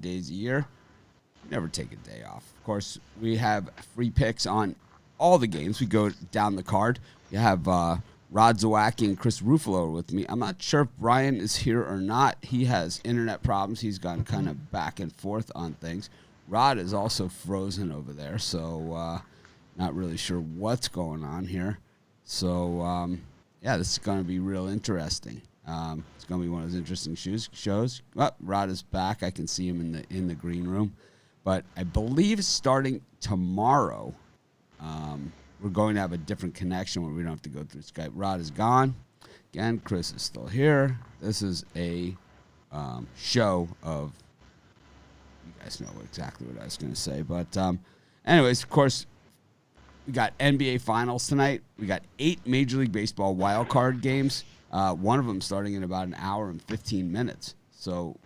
days a year. Never take a day off. Of course, we have free picks on all the games. We go down the card. You have Rod Zawacki and Chris Ruffalo with me. I'm not sure if Brian is here or not. He has internet problems. He's gone kind of back and forth on things. Rod is also frozen over there, so not really sure what's going on here. So, this is going to be real interesting. It's going to be one of those interesting shows. Oh, Rod is back. I can see him in the green room. But I believe starting tomorrow, we're going to have a different connection where we don't have to go through Skype. Rod is gone. Again, Chris is still here. This is a show of, you guys know exactly what I was going to say. But anyways, of course, we got NBA Finals tonight. We got 8 Major League Baseball wildcard games. One of them starting in about an hour and 15 minutes. So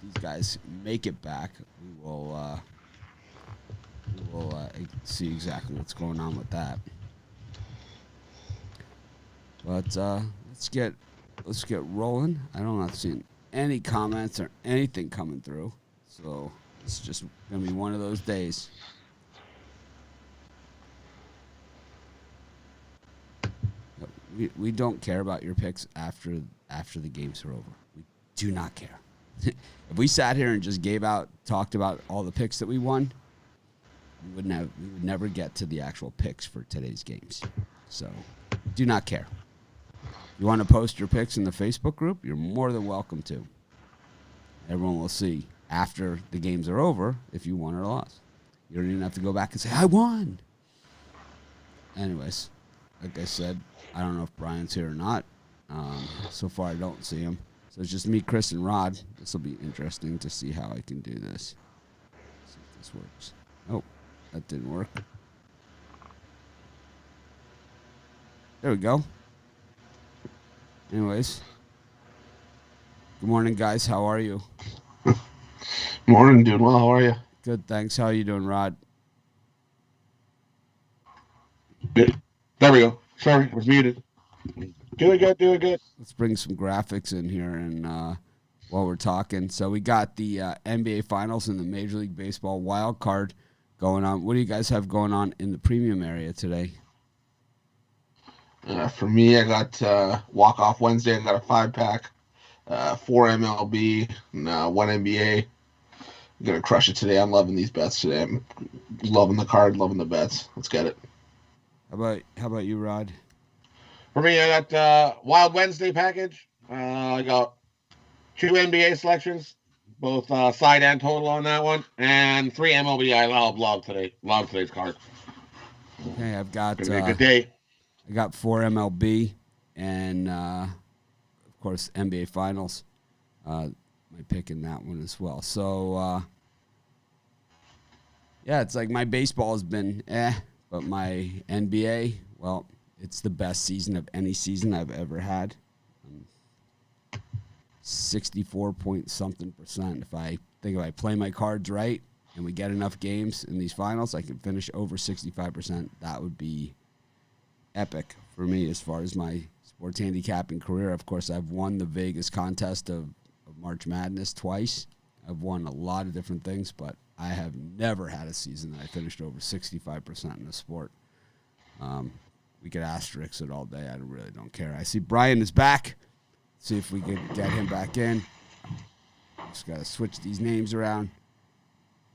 these guys make it back. We will see exactly what's going on with that. But let's get rolling. I'm not seeing any comments or anything coming through, so it's just gonna be one of those days. We don't care about your picks after the games are over. We do not care. If we sat here and just talked about all the picks that we won, we would never get to the actual picks for today's games. So, do not care. You want to post your picks in the Facebook group? You're more than welcome to. Everyone will see after the games are over if you won or lost. You don't even have to go back and say, I won. Anyways, like I said, I don't know if Brian's here or not. So far, I don't see him. So it's just me, Chris, and Rod. This will be interesting to see how I can do this. See if this works. Oh, that didn't work. There we go. Anyways. Good morning, guys. How are you? Morning, doing well. How are you? Good, thanks. How are you doing, Rod? Good. There we go. Sorry, I was muted. Doing good. Let's bring some graphics in here and while we're talking. So we got the NBA Finals and the Major League Baseball wild card going on. What do you guys have going on in the premium area today? For me, I got walk-off Wednesday. I got a 5-pack, 4 MLB, and 1 NBA. I'm going to crush it today. I'm loving these bets today. I'm loving the card, loving the bets. Let's get it. How about you, Rod? For me, I got Wild Wednesday package. I got 2 NBA selections, both side and total on that one, and 3 MLB. I love today. Love today's card. Okay, I've got a good day. I got 4 MLB and of course NBA Finals. My pick in that one as well. So it's like my baseball has been but my NBA, well, it's the best season of any season I've ever had. 64-point-something%. If I play my cards right and we get enough games in these finals, I can finish over 65%. That would be epic for me as far as my sports handicapping career. Of course, I've won the Vegas contest of March Madness twice. I've won a lot of different things, but I have never had a season that I finished over 65% in the sport. We could asterisk it all day. I really don't care. I see Brian is back. See if we can get him back in. Just got to switch these names around.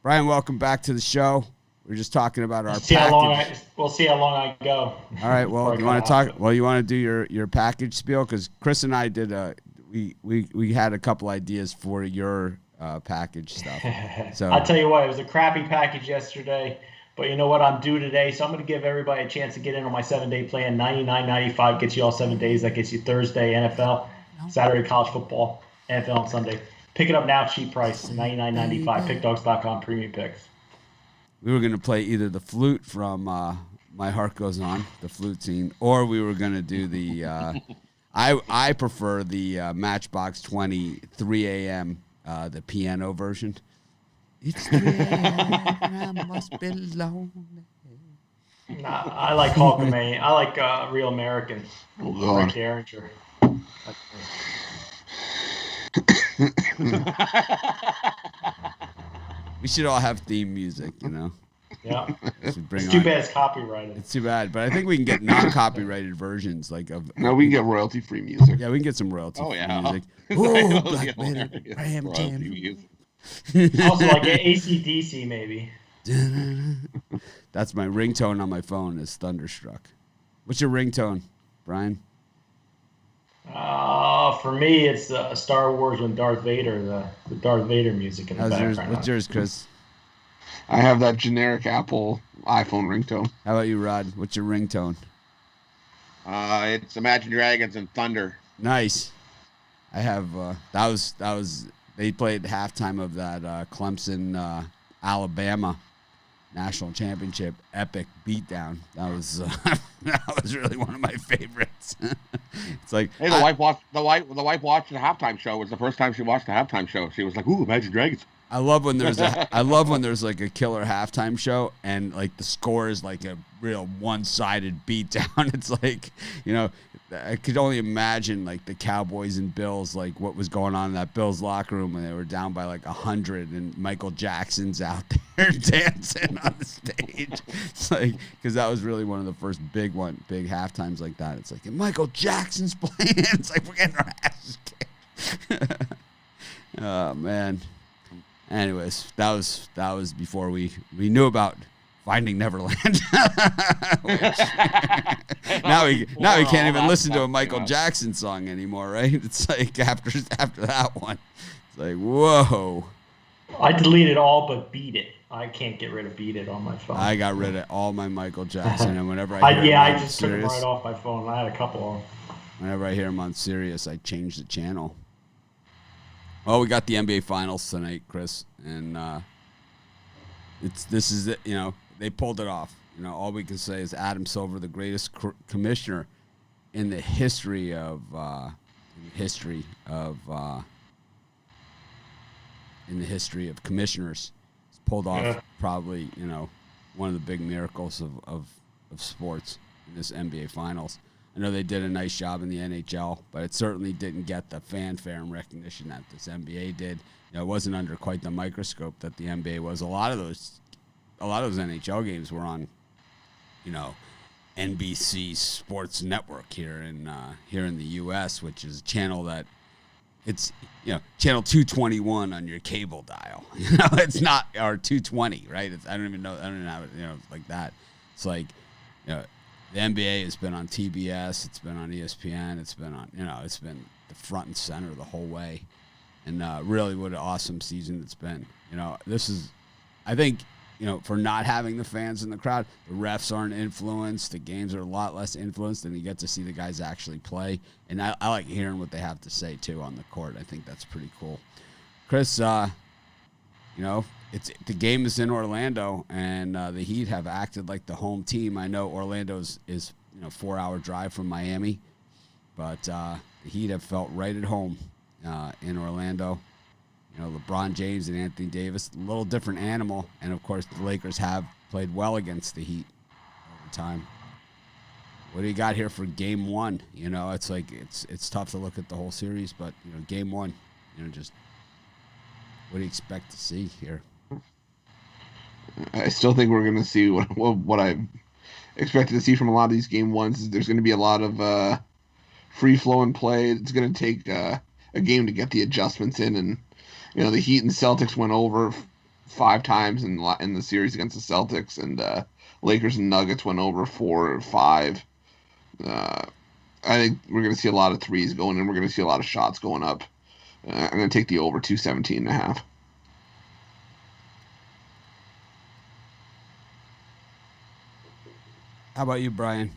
Brian, welcome back to the show. We're just talking about our package. We'll see how long I go. All right. Well, you want to talk? Well, you want to do your package spiel? Because Chris and I did we had a couple ideas for your package stuff. So I'll tell you what, it was a crappy package yesterday, but you know what? I'm due today, so I'm going to give everybody a chance to get in on my 7-day plan. $99.95 gets you all 7 days. That gets you Thursday NFL, Saturday college football, NFL on Sunday. Pick it up now, cheap price, $99.95. PickDogs.com premium picks. We were going to play either the flute from My Heart Goes On, the flute scene, or we were going to do the I prefer the Matchbox 20 3 a.m. The piano version. It's 3 a.m. I must be lonely. Nah, I like Hulkamania. I like Real Americans. Rick Derringer. We should all have theme music, you know. Yeah. It's too bad it's copyrighted. It's too bad, but I think we can get non-copyrighted versions, like of. No, we can get royalty-free music. Yeah, we can get some royalty-free music. Oh, Black Banner, Ram Jam. Also, like AC/DC, maybe. That's my ringtone on my phone. Is Thunderstruck. What's your ringtone, Brian? For me, it's Star Wars when Darth Vader, the Darth Vader music in the background. What's yours, Chris? I have that generic Apple iPhone ringtone. How about you, Rod? What's your ringtone? It's Imagine Dragons and Thunder. Nice. I have that was they played halftime of that Clemson Alabama national championship epic beatdown. That was really one of my favorites. It's like, hey, the wife watched the halftime show. It was the first time she watched the halftime show. She was like, "Ooh, Imagine Dragons." I love when there's like a killer halftime show and like the score is like a real one-sided beatdown. It's like, you know, I could only imagine like the Cowboys and Bills, like what was going on in that Bills locker room when they were down by like 100 and Michael Jackson's out there dancing on the stage. It's like, because that was really one of the first big halftimes like that. It's like, and Michael Jackson's playing. It's like we're getting our asses kicked. Oh man. Anyways, that was before we knew about Finding Neverland. now we can't even listen to a Michael Jackson song anymore, right? It's like after that one, it's like whoa. I deleted all but Beat It. I can't get rid of Beat It on my phone. I got rid of all my Michael Jackson, and whenever I I just took them right off my phone. I had a couple of them. Whenever I hear him on Sirius, I change the channel. Well, we got the NBA Finals tonight, Chris, and this is it. You know, they pulled it off. You know, all we can say is Adam Silver, the greatest commissioner in the history of commissioners, has pulled off probably, you know, one of the big miracles of sports in this NBA Finals. I know they did a nice job in the NHL, but it certainly didn't get the fanfare and recognition that this NBA did. You know, it wasn't under quite the microscope that the NBA was. A lot of those NHL games were on, you know, NBC Sports Network here in the U.S., which is a channel that it's, you know, channel 221 on your cable dial. You know, it's not, or 220, right? I don't even have it, you know, like that. It's like, you know, the NBA has been on TBS, it's been on ESPN, it's been the front and center the whole way. And really what an awesome season it's been. You know, I think, you know, for not having the fans in the crowd, the refs aren't influenced, the games are a lot less influenced, and you get to see the guys actually play. And I like hearing what they have to say, too, on the court. I think that's pretty cool. Chris, you know, the game is in Orlando, and the Heat have acted like the home team. I know Orlando is you know, 4-hour drive from Miami, but the Heat have felt right at home in Orlando. You know, LeBron James and Anthony Davis, a little different animal, and of course the Lakers have played well against the Heat over time. What do you got here for Game 1? You know, it's like it's tough to look at the whole series, but you know, Game 1, you know, just what do you expect to see here? I still think we're going to see what I expected to see from a lot of these Game 1s. There's going to be a lot of free-flowing play. It's going to take a game to get the adjustments in. And, you know, the Heat and Celtics went over 5 times in the series against the Celtics. And Lakers and Nuggets went over 4 or 5. I think we're going to see a lot of threes going in. We're going to see a lot of shots going up. I'm going to take the over 217.5. How about you, Brian?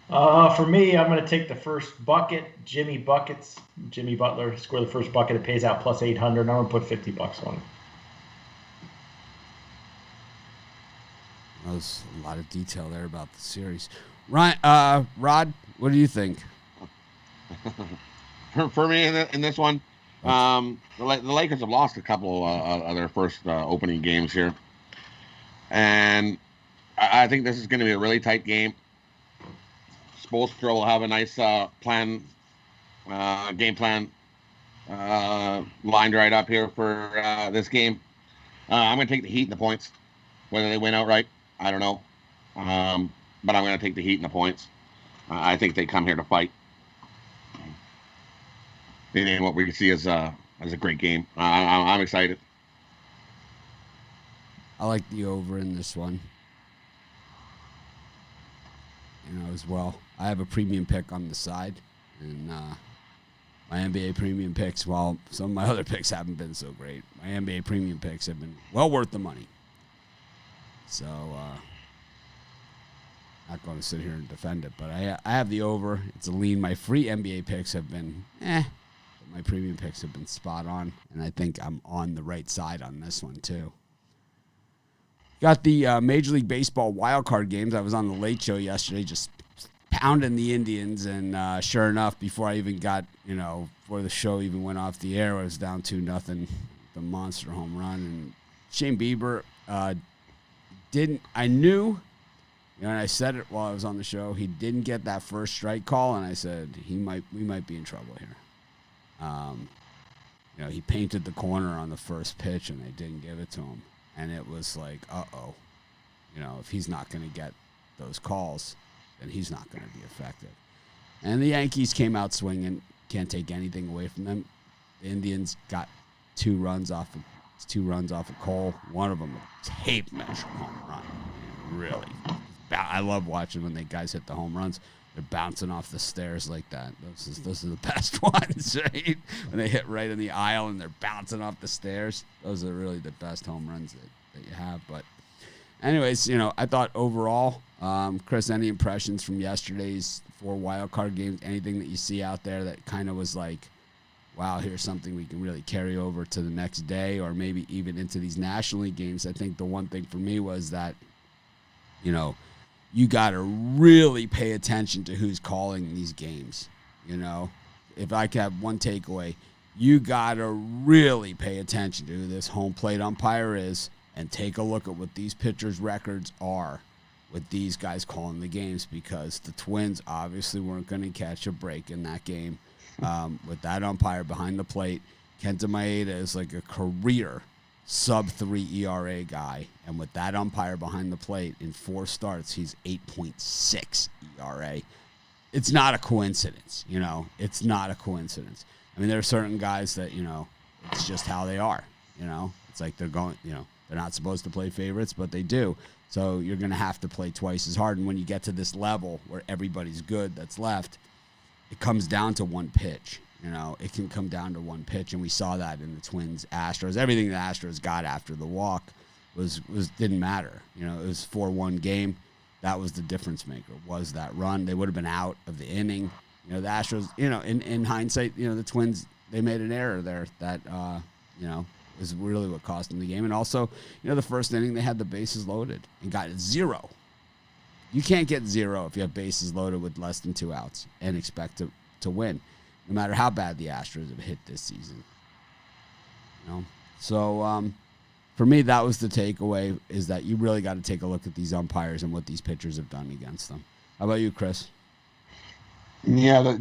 For me, I'm going to take the first bucket. Jimmy Butler, score the first bucket. It pays out plus 800. I'm going to put $50 on it. That was a lot of detail there about the series. Rod, what do you think? For me, in this one, the Lakers have lost a couple of their first opening games here. And I think this is going to be a really tight game. Spoelstra will have a nice game plan lined right up here for this game. I'm going to take the Heat and the points. Whether they win outright, I don't know. But I'm going to take the Heat and the points. I think they come here to fight. And what we see is a great game. I'm excited. I like the over in this one. As well. I have a premium pick on the side, and my NBA premium picks, while some of my other picks haven't been so great, my NBA premium picks have been well worth the money. So, not going to sit here and defend it, but I have the over. It's a lean. My free NBA picks have been but my premium picks have been spot on, and I think I'm on the right side on this one too. Got the Major League Baseball wildcard games. I was on the Late Show yesterday just pounding the Indians, and sure enough, before I even got, before the show even went off the air, I was down 2-0, the monster home run. And Shane Bieber I knew, and I said it while I was on the show, he didn't get that first strike call, and I said we might be in trouble here. He painted the corner on the first pitch, and they didn't give it to him. And it was like, uh-oh. If he's not going to get those calls, then he's not going to be effective. And the Yankees came out swinging. Can't take anything away from them. The Indians got 2 runs off of Cole. One of them a tape measure home run. Really. I love watching when the guys hit the home runs. They're bouncing off the stairs like that. Those are the best ones, right? When they hit right in the aisle and they're bouncing off the stairs. Those are really the best home runs that you have. But anyways, I thought overall, Chris, any impressions from yesterday's 4 wildcard games? Anything that you see out there that kind of was like, wow, here's something we can really carry over to the next day or maybe even into these National League games? I think the one thing for me was that, you got to really pay attention to who's calling these games. If I could have one takeaway, you got to really pay attention to who this home plate umpire is and take a look at what these pitchers' records are with these guys calling the games, because the Twins obviously weren't going to catch a break in that game with that umpire behind the plate. Kenta Maeda is like a career sub-3 ERA guy, and with that umpire behind the plate in 4 starts, he's 8.6 ERA. It's not a coincidence, It's not a coincidence. I mean, there are certain guys that, it's just how they are, It's like they're going, they're not supposed to play favorites, but they do. So you're going to have to play twice as hard, and when you get to this level where everybody's good that's left, it comes down to one pitch. It can come down to one pitch, and we saw that in the Twins, Astros. Everything the Astros got after the walk was didn't matter. It was 4-1 game. That was the difference maker. Was that run? They would have been out of the inning. The Astros. In hindsight, the Twins, they made an error there that is really what cost them the game. And also, the first inning they had the bases loaded and got 0. You can't get 0 if you have bases loaded with less than 2 outs and expect to win, no matter how bad the Astros have hit this season. So for me, that was the takeaway, is that you really got to take a look at these umpires and what these pitchers have done against them. How about you, Chris? Yeah,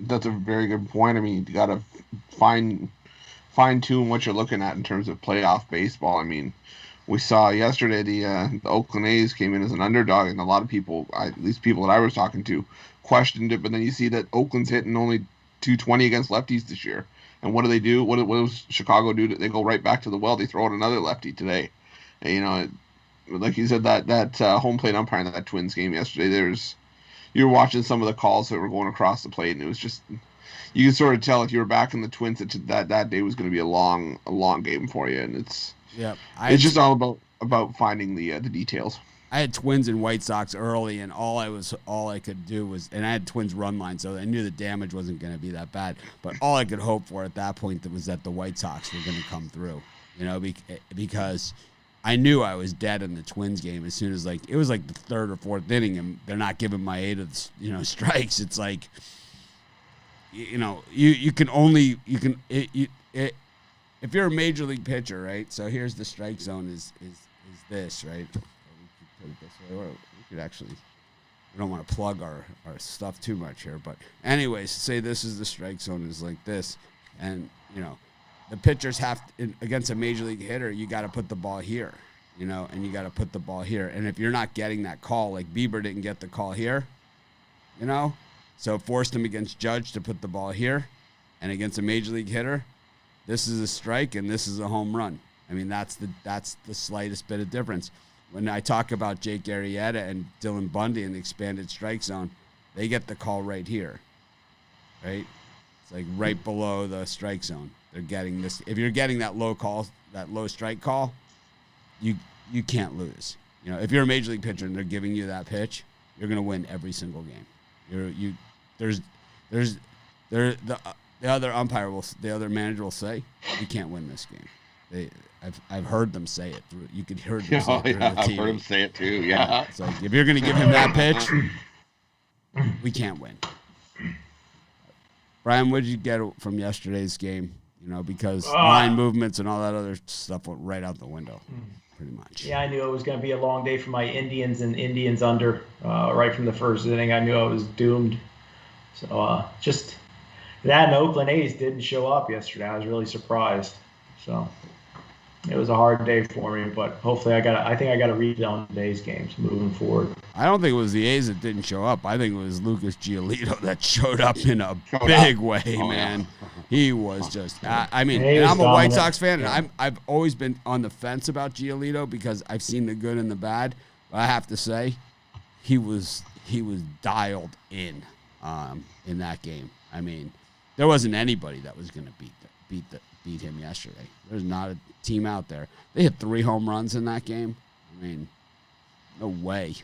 that's a very good point. I mean, you got to fine-tune what you're looking at in terms of playoff baseball. I mean, we saw yesterday the Oakland A's came in as an underdog, and a lot of people, at least people that I was talking to, questioned it. But then you see that Oakland's hitting only .220 against lefties this year. And what do they do? What does Chicago do? They go right back to the well. They throw out another lefty today. And, like you said, that home plate umpire in that Twins game yesterday, you were watching some of the calls that were going across the plate, and it was just, you could sort of tell if you were back in the Twins that day was going to be a long game for you. And it's just all about finding the details. I had Twins and White Sox early, and all I could do was, and I had Twins run line, so I knew the damage wasn't going to be that bad. But all I could hope for at that point was that the White Sox were going to come through, because I knew I was dead in the Twins game as soon as it was like the 3rd or 4th inning, and they're not giving my 8 of strikes. It's like, you can only if you're a major league pitcher, right? So here's the strike zone is this, right? Put it this way, or we could actually, we don't want to plug our stuff too much here, but anyways, say this is the strike zone is like this. And, the pitchers against a major league hitter, you got to put the ball here, and you got to put the ball here. And if you're not getting that call, like Bieber didn't get the call here, so it forced him against Judge to put the ball here. And against a major league hitter, this is a strike and this is a home run. I mean, that's the slightest bit of difference. When I talk about Jake Arrieta and Dylan Bundy in the expanded strike zone, they get the call right here, right? It's like right below the strike zone. They're getting this. If you're getting that low strike call, you can't lose. If you're a major league pitcher and they're giving you that pitch, you're gonna win every single game. The other umpire the other manager will say, you can't win this game. I've heard them say it. You could hear them say it through the TV. I've heard them say it too. Yeah. It's like, if you're going to give him that pitch, we can't win. Brian, what did you get from yesterday's game? Because line movements and all that other stuff went right out the window, pretty much. Yeah, I knew it was going to be a long day for my Indians and Indians under right from the first inning. I knew I was doomed. So just that, and Oakland A's didn't show up yesterday. I was really surprised. So it was a hard day for me, but hopefully I think I got to read on today's games moving forward. I don't think it was the A's that didn't show up. I think it was Lucas Giolito that showed up in a big way, man. Yeah. He was just and I'm a White Sox fan, and I've always been on the fence about Giolito because I've seen the good and the bad. But I have to say, he was dialed in that game. I mean, there wasn't anybody that was going to beat him yesterday. There's not a team out there. They hit 3 home runs in that game. I mean, no way.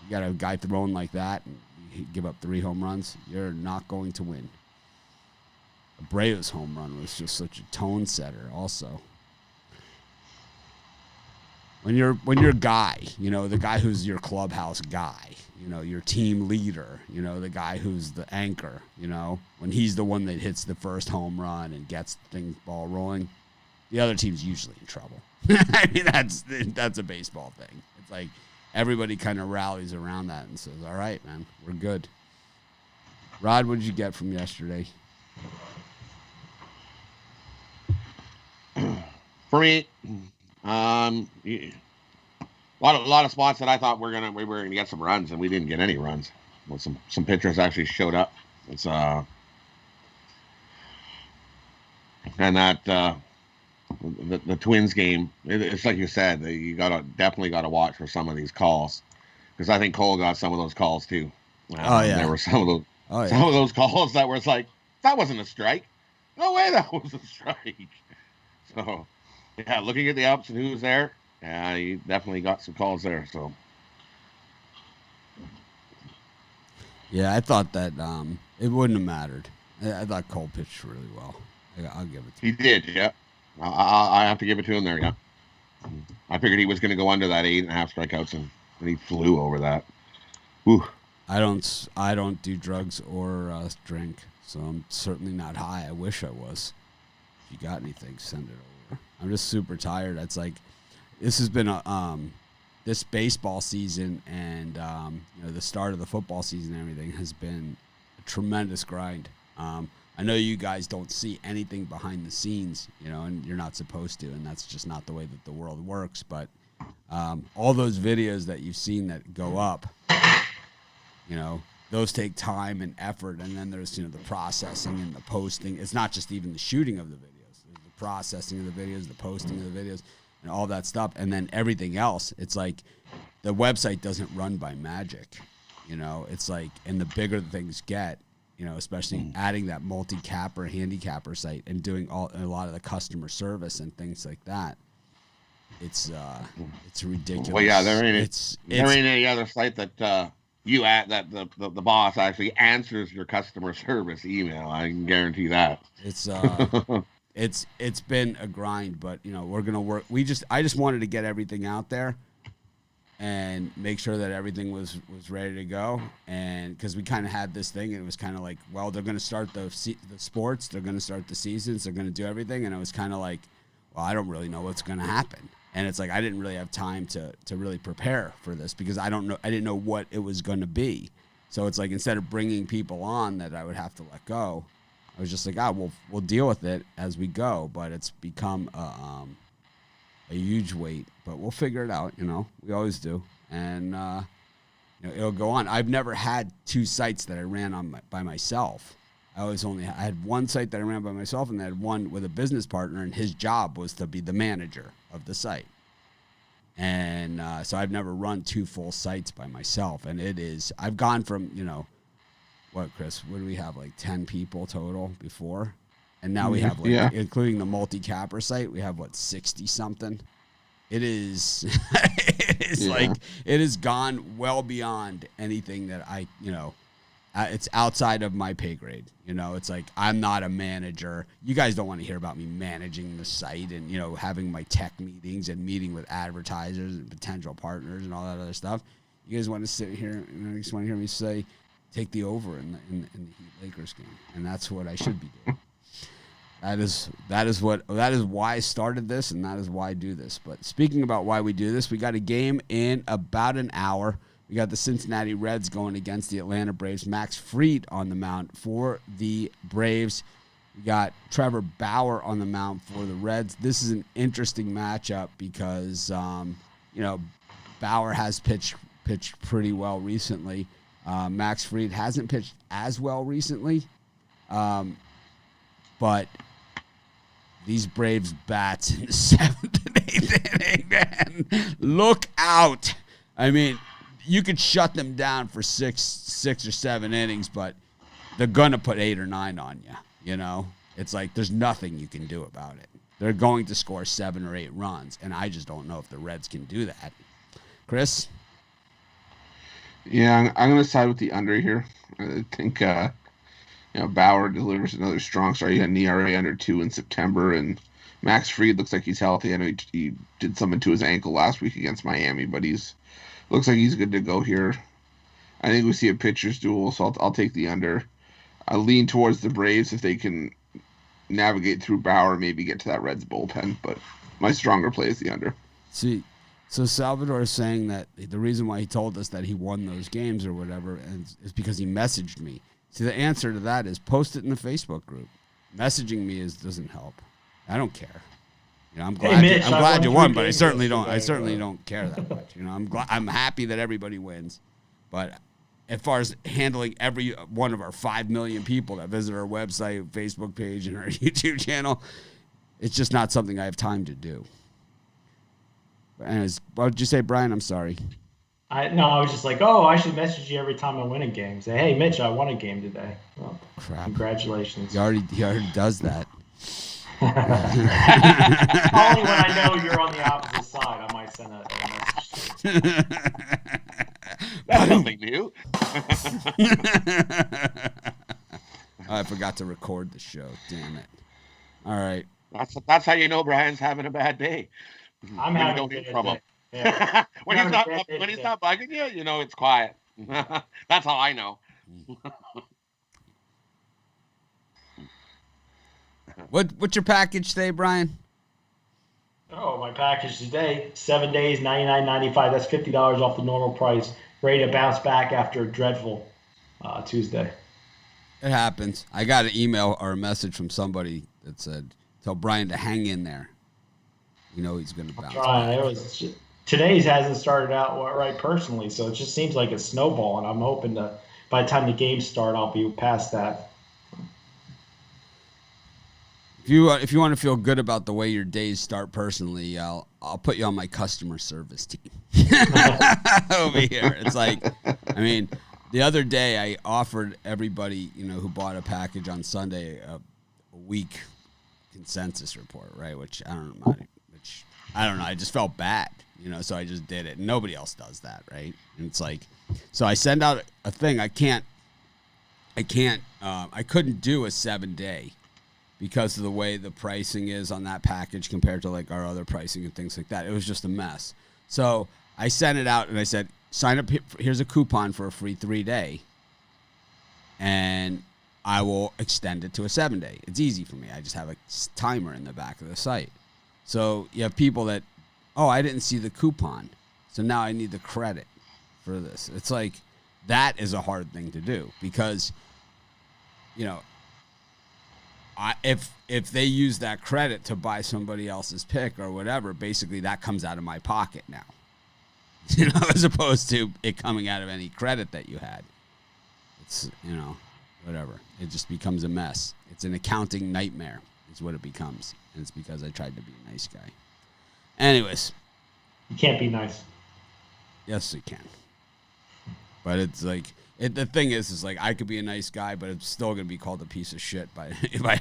You got a guy throwing like that and you give up 3 home runs, you're not going to win. Abreu's home run was just such a tone setter also. When you're a guy, the guy who's your clubhouse guy, your team leader, the guy who's the anchor, when he's the one that hits the first home run and gets the ball rolling, the other team's usually in trouble. I mean, that's a baseball thing. It's like everybody kind of rallies around that and says, all right, man, we're good. Rod, what did you get from yesterday? For me, a lot of spots that I thought we were gonna get some runs, and we didn't get any runs. Well, some pitchers actually showed up. It's and that the Twins game. It's like you said, you definitely gotta watch for some of these calls, because I think Cole got some of those calls too. There were some of those calls that was like, that wasn't a strike. No way, that was a strike. So, yeah, looking at the ups and who's there, yeah, you definitely got some calls there. So, yeah, I thought that it wouldn't have mattered. I thought Cole pitched really well. I'll give it to him. He did, yeah. I have to give it to him there, yeah. I figured he was going to go under that 8.5 strikeouts, and he flew over that. Whew. I don't do drugs or drink, so I'm certainly not high. I wish I was. If you got anything, send it over. I'm just super tired. It's like this has been this baseball season and the start of the football season and everything has been a tremendous grind. I know you guys don't see anything behind the scenes, and you're not supposed to, and that's just not the way that the world works. But all those videos that you've seen that go up, those take time and effort, and then there's the processing and the posting. It's not just even the shooting of the videos. There's the processing of the videos, the posting of the videos, and all that stuff, and then everything else. It's like the website doesn't run by magic. It's like, and the bigger the things get, especially adding that multi-capper, handicapper site and doing a lot of the customer service and things like that. It's ridiculous. Well, yeah, there ain't any other site that you at that the boss actually answers your customer service email. I can guarantee that. It's been a grind, but we're gonna work. I just wanted to get everything out there and make sure that everything was ready to go. And because we kind of had this thing, and it was kind of like, well, they're going to start the sports, they're going to start the seasons, they're going to do everything. And it was kind of like, well, I don't really know what's going to happen. And it's like, I didn't really have time to really prepare for this because I didn't know what it was going to be. So it's like, instead of bringing people on that I would have to let go, I I was just like, we'll deal with it as we go. But it's become a huge weight. But we'll figure it out. We always do, and it'll go on. I've never had 2 sites that I ran by myself. I had one site that I ran by myself, and I had one with a business partner, and his job was to be the manager of the site. And so I've never run 2 full sites by myself. And I've gone from, what, Chris? What do we have, like 10 people total before? And now we have, including the multi-capper site, we have, 60-something? It is, it has gone well beyond anything that it's outside of my pay grade. It's like, I'm not a manager. You guys don't want to hear about me managing the site and, having my tech meetings and meeting with advertisers and potential partners and all that other stuff. You guys want to sit here and you just want to hear me say, take the over in the Heat Lakers game. And that's what I should be doing. That is why I started this, and that is why I do this. But speaking about why we do this, we got a game in about an hour. We got the Cincinnati Reds going against the Atlanta Braves. Max Fried on the mound for the Braves. We got Trevor Bauer on the mound for the Reds. This is an interesting matchup because, Bauer has pitched pretty well recently. Max Fried hasn't pitched as well recently. But these Braves bats in the 7th and 8th inning, man, look out. I mean, you could shut them down for six or 7 innings, but they're going to put 8 or 9 on you, It's like there's nothing you can do about it. They're going to score 7 or 8 runs, and I just don't know if the Reds can do that. Chris? Yeah, I'm going to side with the under here. I think Bauer delivers another strong start. He had an ERA under 2 in September, and Max Fried looks like he's healthy. I know he did something to his ankle last week against Miami, but looks like he's good to go here. I think we see a pitcher's duel, so I'll take the under. I lean towards the Braves if they can navigate through Bauer, maybe get to that Reds bullpen, but my stronger play is the under. See, so Salvador is saying that the reason why he told us that he won those games or whatever is because he messaged me. See, the answer to that is post it in the Facebook group. Messaging me doesn't help. I don't care. I'm glad you won, but I certainly don't care that much. I'm happy that everybody wins, but as far as handling every one of our 5 million people that visit our website, Facebook page, and our YouTube channel, it's just not something I have time to do. But anyways, what did you say, Brian? I'm sorry. I was just like, I should message you every time I win a game. Say, hey, Mitch, I won a game today. Well, crap. Congratulations. He already does that. Only when I know you're on the opposite side, I might send a message to you. That's nothing new. I forgot to record the show. Damn it. All right. That's how you know Brian's having a bad day. I'm having a good day. Yeah. when he's not bugging you, it's quiet. That's how I know. What's your package today, Brian? My package today, 7 days, $99.95. That's $50 off the normal price. Ready to bounce back after a dreadful Tuesday. It happens. I got an email or a message from somebody that said, tell Brian to hang in there. He's going to bounce back. Today's hasn't started out right personally, so it just seems like a snowball, and I'm hoping by the time the games start, I'll be past that. If you want to feel good about the way your days start personally, I'll put you on my customer service team over here. It's like, the other day I offered everybody, who bought a package on Sunday a week consensus report, right? Which I don't know. I just felt bad, so I just did it. And nobody else does that, right? And it's like, so I send out a thing. I couldn't do a 7-day. Because of the way the pricing is on that package compared to like our other pricing and things like that. It was just a mess. So I sent it out and I said, sign up, here's a coupon for a free 3-day. And I will extend it to a 7-day. It's easy for me. I just have a timer in the back of the site. So you have people that, I didn't see the coupon. So now I need the credit for this. It's like, that is a hard thing to do because, if they use that credit to buy somebody else's pick or whatever, basically that comes out of my pocket now. As opposed to it coming out of any credit that you had. It's, whatever. It just becomes a mess. It's an accounting nightmare is what it becomes. And it's because I tried to be a nice guy. Anyways. You can't be nice. Yes, you can. But it's like, the thing is like, I could be a nice guy, but it's still going to be called a piece of shit by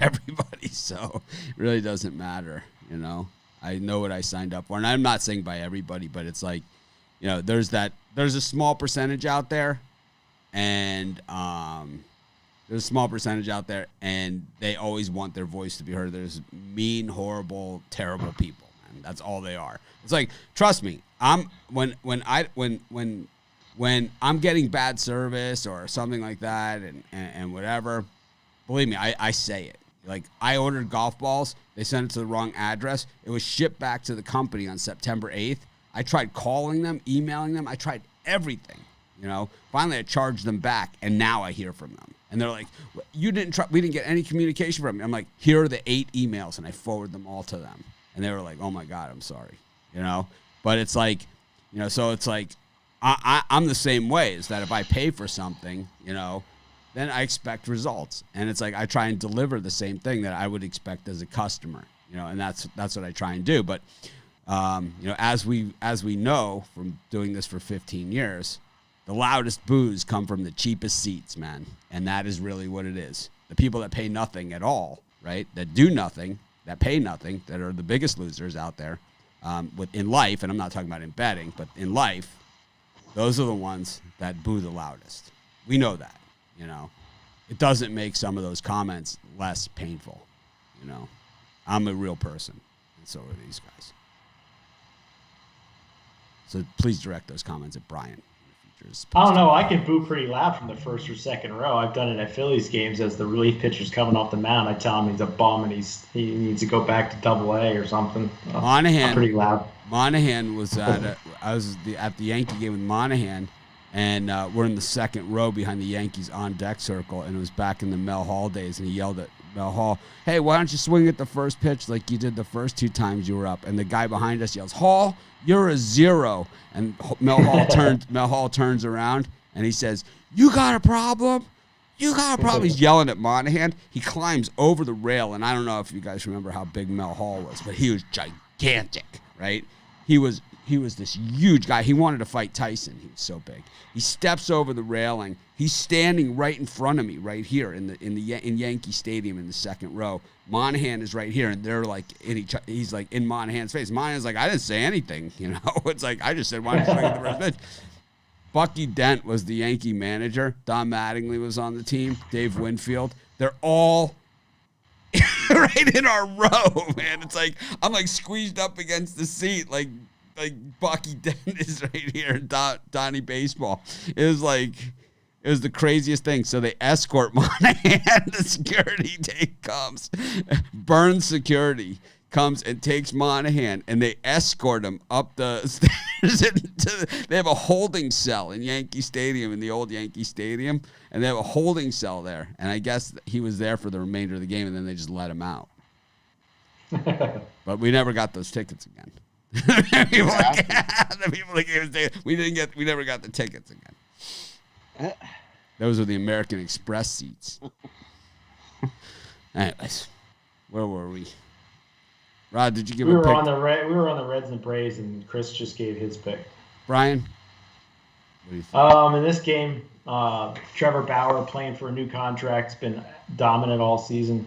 everybody. So it really doesn't matter, I know what I signed up for. And I'm not saying by everybody, but it's like, there's a small percentage out there, and and they always want their voice to be heard. There's mean, horrible, terrible people, man. That's all they are. It's like, trust me, when I'm getting bad service or something like that, and whatever, believe me, I say it. Like, I ordered golf balls. They sent it to the wrong address. It was shipped back to the company on September 8th. I tried calling them, emailing them. I tried everything, Finally, I charged them back, and now I hear from them. And they're like, we didn't get any communication from you. I'm like, here are the 8 emails, and I forward them all to them. And they were like, oh, my God, I'm sorry, But it's like, so it's like I'm the same way, is that if I pay for something, then I expect results. And it's like I try and deliver the same thing that I would expect as a customer, and that's what I try and do. But as we know from doing this for 15 years, the loudest boos come from the cheapest seats, man. And that is really what it is. The people that pay nothing at all, right? That do nothing, that pay nothing, that are the biggest losers out there in life. And I'm not talking about in betting, but in life, those are the ones that boo the loudest. We know that, It doesn't make some of those comments less painful, I'm a real person, and so are these guys. So please direct those comments at Brian. I don't know. I can boo pretty loud from the first or second row. I've done it at Phillies games as the relief pitcher's coming off the mound. I tell him he's a bum and he needs to go back to Double-A or something. Monahan, I'm pretty loud. Monahan was at the Yankee game with Monahan, and we're in the second row behind the Yankees on deck circle, and it was back in the Mel Hall days, and he yelled at Mel Hall, "Hey, why don't you swing at the first pitch like you did the first 2 times you were up?" And the guy behind us yells, "Hall, you're a 0." And Mel Hall turns around and he says, "You got a problem? You got a problem?" He's yelling at Monahan. He climbs over the rail, and I don't know if you guys remember how big Mel Hall was, but he was gigantic, right? He was this huge guy. He wanted to fight Tyson. He was so big. He steps over the railing. He's standing right in front of me, right here in Yankee Stadium in the second row. Monahan is right here, and they're like he's like in Monahan's face. Monahan's like, "I didn't say anything, It's like I just said, why don't you swing at the first pitch?" Bucky Dent was the Yankee manager. Don Mattingly was on the team. Dave Winfield. They're all right in our row, man. It's like I'm like squeezed up against the seat, like Bucky Dent is right here in Donnie Baseball. It was the craziest thing. So they escort Monahan. The security take comes. Burns security comes and takes Monahan, and they escort him up the stairs. They have a holding cell in Yankee Stadium, in the old Yankee Stadium, and they have a holding cell there. And I guess he was there for the remainder of the game, and then they just let him out. But we never got those tickets again. The people that gave us tickets, we never got the tickets again. Those are the American Express seats. Anyways, where were we? Rod, did you give a pick? We were on the Reds and Braves, and Chris just gave his pick. Brian, what do you think? In this game, Trevor Bauer playing for a new contract has been dominant all season.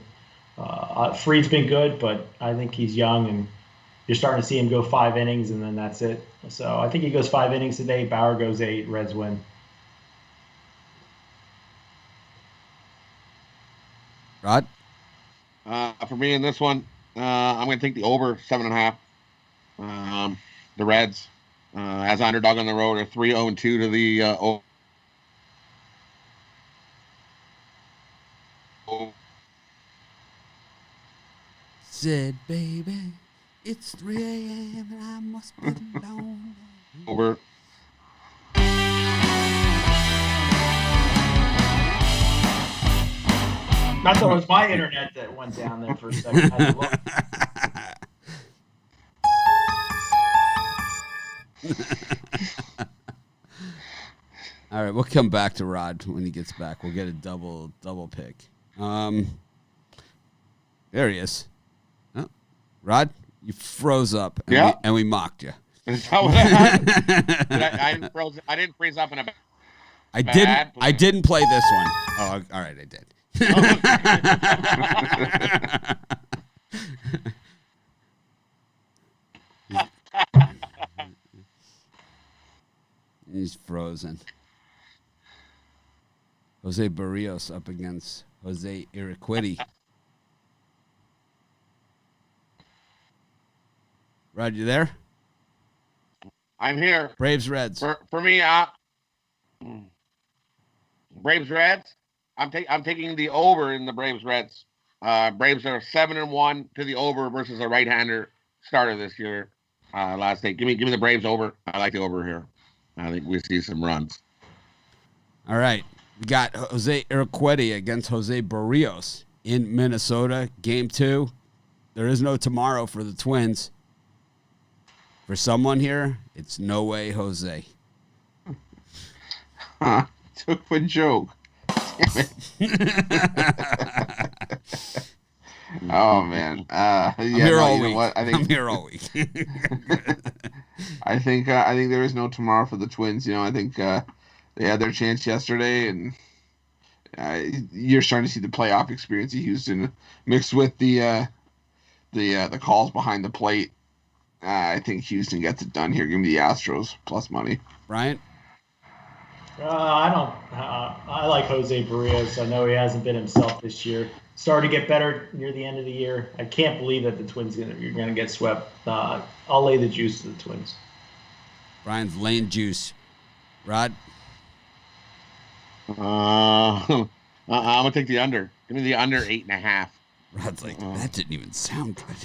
Fried's been good, but I think he's young, and you're starting to see him go 5 innings, and then that's it. So I think he goes 5 innings today. Bauer goes 8. Reds win. Rod? For me in this one, I'm going to take the over 7.5. The Reds, as underdog on the road, are 3-0-2 to the Said, baby, it's 3 a.m. and I must be alone. over. I thought it was my internet that went down there for a second. I had to look. All right, we'll come back to Rod when he gets back. We'll get a double pick. There he is. Oh, Rod, you froze up, and we mocked you. Is that what happened? I didn't freeze up in a bad I didn't play this one. Oh, all right, I did. He's frozen. Jose Barrios up against Jose Urquidy. Rod, you there? I'm here. Braves Reds. For me, Braves Reds. I'm taking the over in the Braves Reds. Braves are 7-1 to the over versus a right-hander starter this year. Last day. Give me the Braves over. I like the over here. I think we see some runs. All right. We got Jose Urquidy against Jose Barrios in Minnesota. Game 2. There is no tomorrow for the Twins. For someone here, it's no way Jose. Took a joke. Damn it. Oh man. I'm here all week. I'm here all week. I think there is no tomorrow for the Twins. I think they had their chance yesterday, and you're starting to see the playoff experience of Houston mixed with the calls behind the plate. I think Houston gets it done here. Give me the Astros plus money. Bryant? I like Jose Barrios. I know he hasn't been himself this year. Started to get better near the end of the year. I can't believe that the Twins you're gonna get swept. I'll lay the juice to the Twins. Brian's laying juice. Rod? I'm gonna take the under. Give me the under 8.5. Rod's like, that didn't even sound good.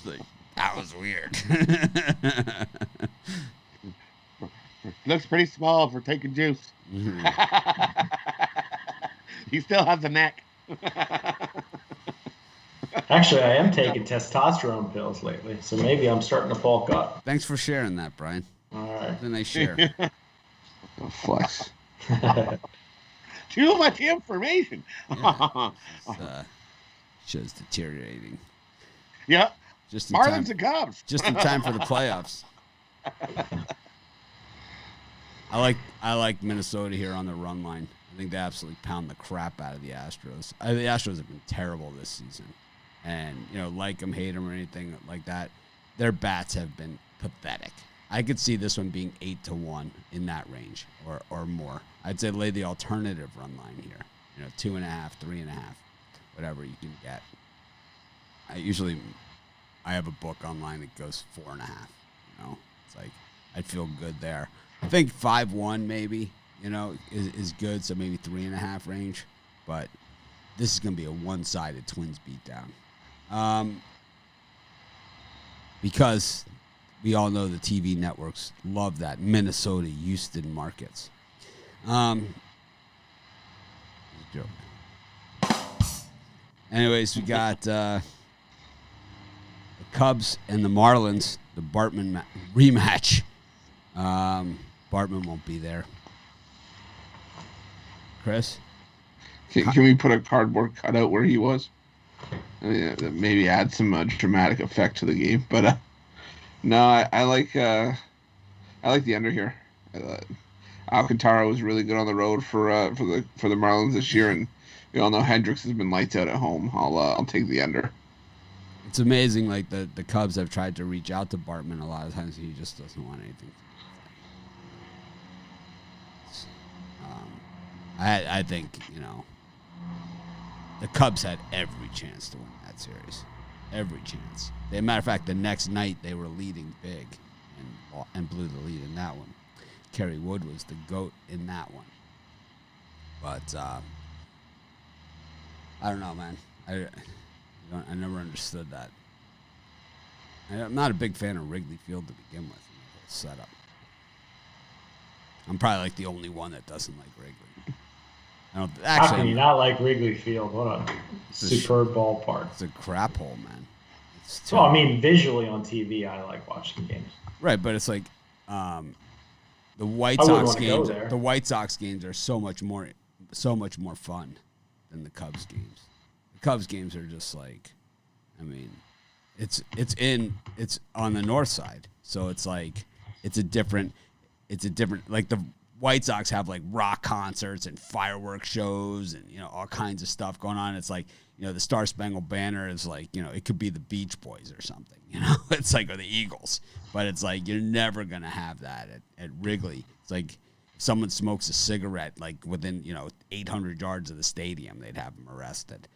Like, that was weird. Looks pretty small for taking juice. Mm-hmm. He still has a neck. Actually, I am taking testosterone pills lately, so maybe I'm starting to bulk up. Thanks for sharing that, Brian. All right. Then they share. Flex. Too much information. Yeah, show's deteriorating. Yeah. Just in Marlins and Cubs. Just in time for the playoffs. I like Minnesota here on the run line. I think they absolutely pound the crap out of the Astros. The Astros have been terrible this season. And, like them, hate them, or anything like that, their bats have been pathetic. I could see this one being 8-1 in that range or more. I'd say lay the alternative run line here. 2.5, 3.5, whatever you can get. I have a book online that goes 4.5. It's like I'd feel good there. I think 5-1 maybe, is good. So maybe 3.5 range. But this is going to be a one-sided Twins beatdown. Because we all know the TV networks love that Minnesota, Houston markets. Anyways, we got the Cubs and the Marlins, the Bartman rematch. Bartman won't be there. Chris? Can we put a cardboard cutout where he was? That maybe add some dramatic effect to the game. But no, I like the under here. Alcantara was really good on the road for the Marlins this year, and we all know Hendricks has been lights out at home. I'll take the under. It's amazing, like the Cubs have tried to reach out to Bartman a lot of times. He just doesn't want anything. I think the Cubs had every chance to win that series, every chance. As a matter of fact, the next night they were leading big, and blew the lead in that one. Kerry Wood was the GOAT in that one. But I don't know, man. I never understood that. I'm not a big fan of Wrigley Field to begin with. The whole setup. I'm probably like the only one that doesn't like Wrigley. How can you not like Wrigley Field? What a superb ballpark. It's a crap hole, man. Well, I mean, visually on TV, I like watching games. Right, but it's like the White Sox games. The White Sox games are so much more fun than the Cubs games. The Cubs games are just like, I mean, it's on the north side, so it's like it's a different like the White Sox have like rock concerts and fireworks shows and all kinds of stuff going on. It's like the Star Spangled Banner is like it could be the Beach Boys or something. It's like or the Eagles, but it's like you're never gonna have that at Wrigley. It's like if someone smokes a cigarette like within 800 yards of the stadium, they'd have them arrested.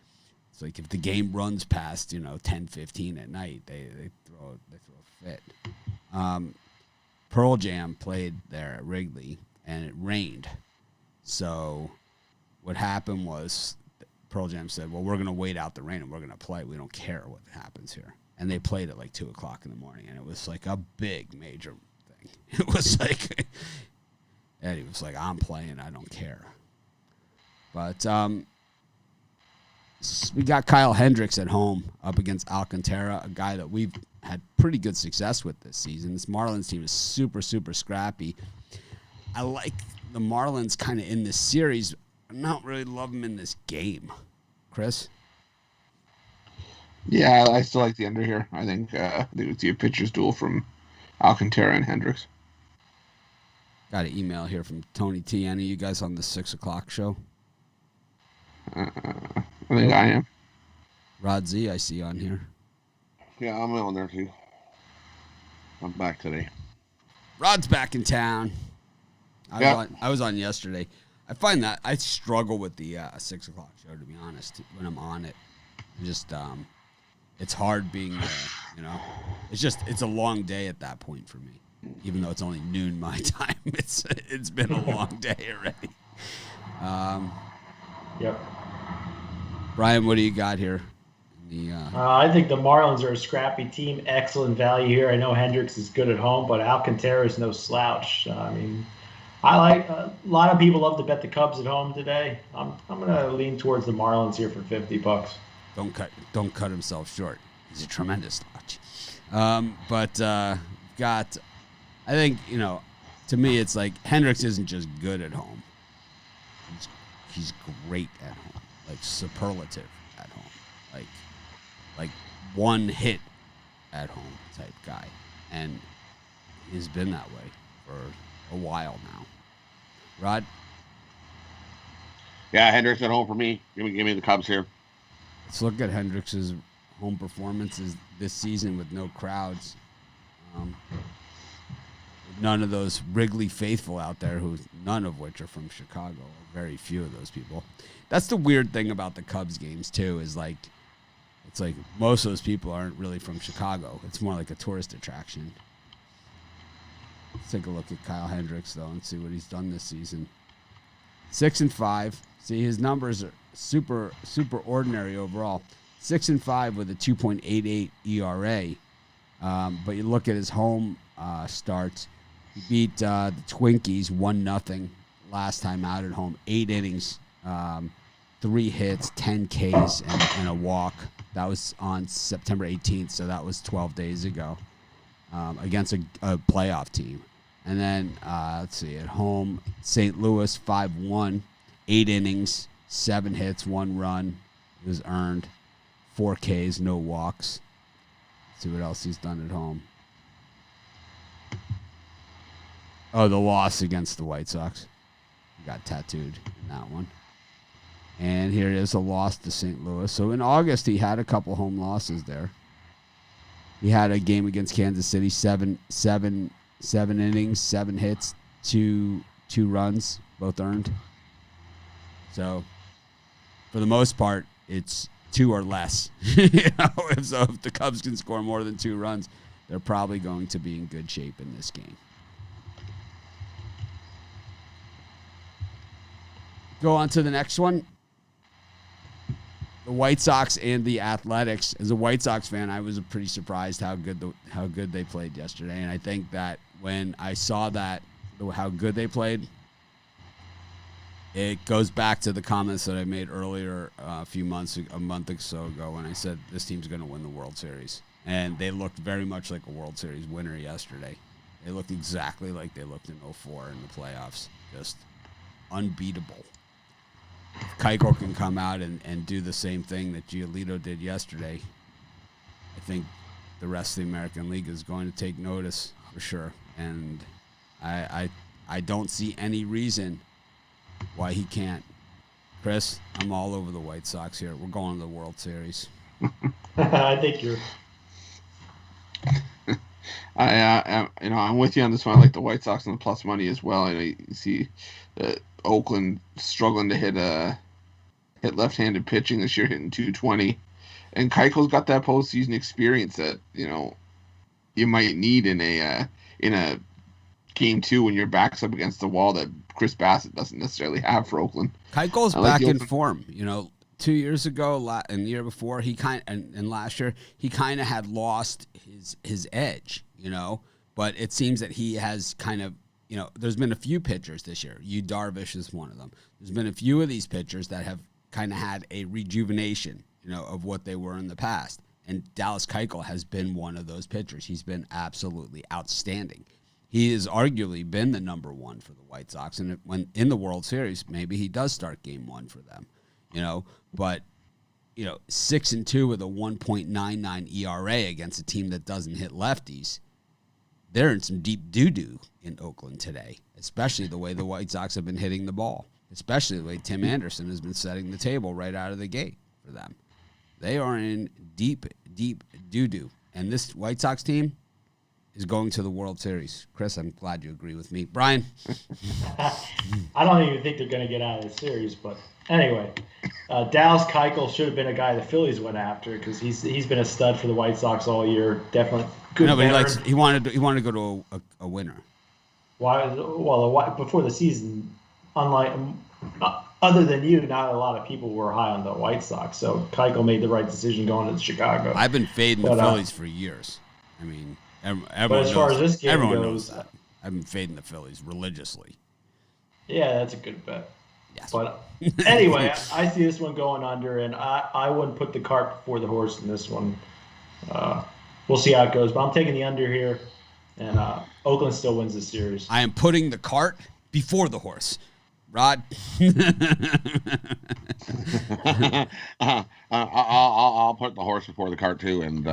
It's like if the game runs past 10:15 at night, they throw a fit. Pearl Jam played there at Wrigley. And it rained. So what happened was Pearl Jam said, well, we're going to wait out the rain and we're going to play. We don't care what happens here. And they played at like 2 o'clock in the morning. And it was like a big major thing. It was like, Eddie was like, I'm playing. I don't care. But we got Kyle Hendricks at home up against Alcantara, a guy that we've had pretty good success with this season. This Marlins team is super, super scrappy. I like the Marlins kind of in this series. I don't really love them in this game. Chris? Yeah, I still like the under here. I think we see a pitcher's duel from Alcantara and Hendricks. Got an email here from Tony T. Any of you guys on the 6 o'clock show? I think I am. Rod Z, I see on here. Yeah, I'm on there too. I'm back today. Rod's back in town. I was on yesterday. I find that I struggle with the 6 o'clock show, to be honest, when I'm on it. Just it's hard being there, It's a long day at that point for me, even though it's only noon my time. It's been a long day already. Yep. Brian, what do you got here? I think the Marlins are a scrappy team. Excellent value here. I know Hendricks is good at home, but Alcantara is no slouch. I mean, I like a lot of people love to bet the Cubs at home today. I'm gonna lean towards the Marlins here for $50. Don't cut himself short. He's a tremendous slouch. But I think to me it's like Hendricks isn't just good at home. He's great at home, like superlative at home, like one hit at home type guy, and he's been that way for a while now. Rod? Yeah, Hendricks at home for me. Give me the Cubs here. Let's look at Hendricks' home performances this season with no crowds. None of those Wrigley faithful out there, none of which are from Chicago. Very few of those people. That's the weird thing about the Cubs games too. Is like, it's like most of those people aren't really from Chicago. It's more like a tourist attraction. Let's take a look at Kyle Hendricks though and see what he's done this season. 6-5. See, his numbers are super, super ordinary overall. 6-5 with a 2.88 ERA. But you look at his home starts. He beat the Twinkies 1-0 last time out at home. 8 innings, 3 hits, 10 Ks, and a walk. That was on September 18th, so that was 12 days ago against a playoff team. And then, let's see, at home, St. Louis 5-1, 8 innings, 7 hits, 1 run. It was earned. 4 Ks, no walks. Let's see what else he's done at home. Oh, the loss against the White Sox. He got tattooed in that one. And here it is, a loss to St. Louis. So in August, he had a couple home losses there. He had a game against Kansas City, seven innings, 7 hits, two runs, both earned. So for the most part, it's 2 or less. So if the Cubs can score more than 2 runs, they're probably going to be in good shape in this game. Go on to the next one. The White Sox and the Athletics. As a White Sox fan, I was pretty surprised how good they played yesterday. And I think that when I saw that how good they played, it goes back to the comments that I made earlier a month or so ago when I said this team's going to win the World Series. And they looked very much like a World Series winner yesterday. They looked exactly like they looked in 2004 in the playoffs. Just unbeatable. If Keuchel can come out and do the same thing that Giolito did yesterday, I think the rest of the American League is going to take notice for sure. And I don't see any reason why he can't. Chris, I'm all over the White Sox here. We're going to the World Series. I think you're. I'm with you on this one. I like the White Sox and the plus money as well. You see Oakland struggling to hit left-handed pitching this year, hitting 220, and Keuchel's got that postseason experience that you might need in a game 2 when your back's up against the wall that Chris Bassett doesn't necessarily have for Oakland. Keuchel's back in form. 2 years ago and the year before, and last year, he kind of had lost his edge, but it seems that he has kind of, there's been a few pitchers this year. Yu Darvish is one of them. There's been a few of these pitchers that have kind of had a rejuvenation, of what they were in the past. And Dallas Keuchel has been one of those pitchers. He's been absolutely outstanding. He has arguably been the number one for the White Sox. And when in the World Series, maybe he does start game 1 for them. But 6-2 with a 1.99 ERA against a team that doesn't hit lefties, they're in some deep doo-doo in Oakland today, especially the way the White Sox have been hitting the ball, especially the way Tim Anderson has been setting the table right out of the gate for them. They are in deep, deep doo-doo. And this White Sox team is going to the World Series. Chris, I'm glad you agree with me. Brian? I don't even think they're going to get out of the series, but anyway, Dallas Keuchel should have been a guy the Phillies went after because he's been a stud for the White Sox all year. Definitely good. No, but he wanted to go to a winner. Why? Well, before the season, unlike other than you, not a lot of people were high on the White Sox. So Keuchel made the right decision going to Chicago. I've been fading the Phillies for years. I mean, everyone as far as this game everyone goes, knows that. I've been fading the Phillies religiously. Yeah, that's a good bet. Yes. But anyway, I see this one going under, and I wouldn't put the cart before the horse in this one. We'll see how it goes, but I'm taking the under here, and Oakland still wins the series. I am putting the cart before the horse. Rod? I'll put the horse before the cart too, and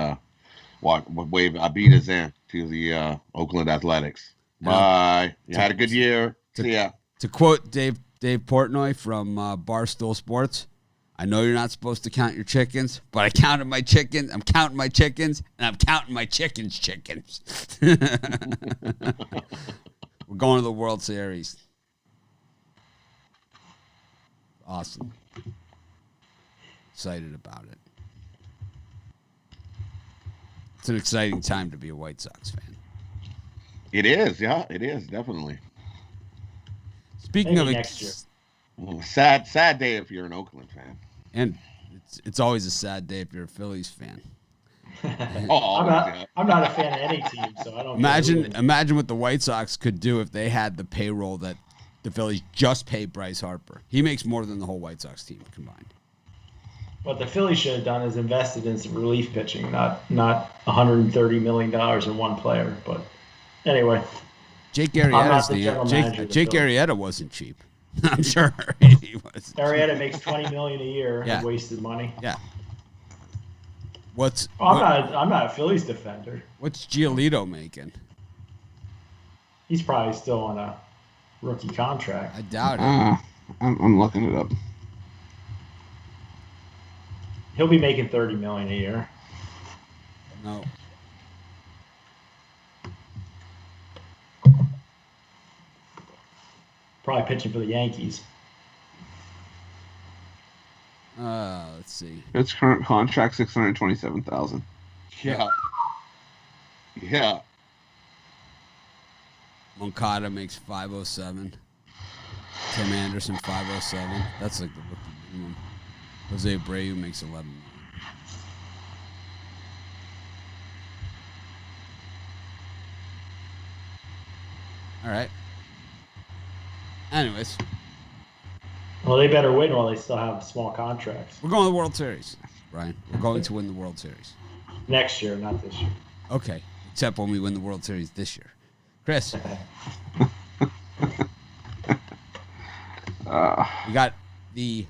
wave a beat us in to the Oakland Athletics. Bye. You had a good year. See ya. To quote Dave Portnoy from Barstool Sports, I know you're not supposed to count your chickens, but I counted my chickens. I'm counting my chickens, and I'm counting my chickens. We're going to the World Series. Awesome. Excited about it. It's an exciting time to be a White Sox fan. It is, yeah. It is, definitely. Speaking of next year. Sad day if you're an Oakland fan. And it's always a sad day if you're a Phillies fan. I'm not a fan of any team, so I don't. Imagine what the White Sox could do if they had the payroll that the Phillies just paid Bryce Harper. He makes more than the whole White Sox team combined. What the Phillies should have done is invested in some relief pitching, not $130 million in one player. But anyway, Jake Arrieta wasn't cheap. I'm sure he was. Arrieta makes $20 million a year and wasted money. Yeah. I'm not a Phillies defender. What's Giolito making? He's probably still on a rookie contract. I doubt it. I'm looking it up. He'll be making $30 million a year. No. Probably pitching for the Yankees. Let's see. Its current contract $627,000. Yeah. Yeah. Moncada makes $507. Tim Anderson $507. That's like the rookie minimum. Jose Abreu makes $11 million. All right. Anyways. Well, they better win while they still have small contracts. We're going to the World Series, Brian. We're going to win the World Series. Next year, not this year. Okay. Except when we win the World Series this year. Chris. We got the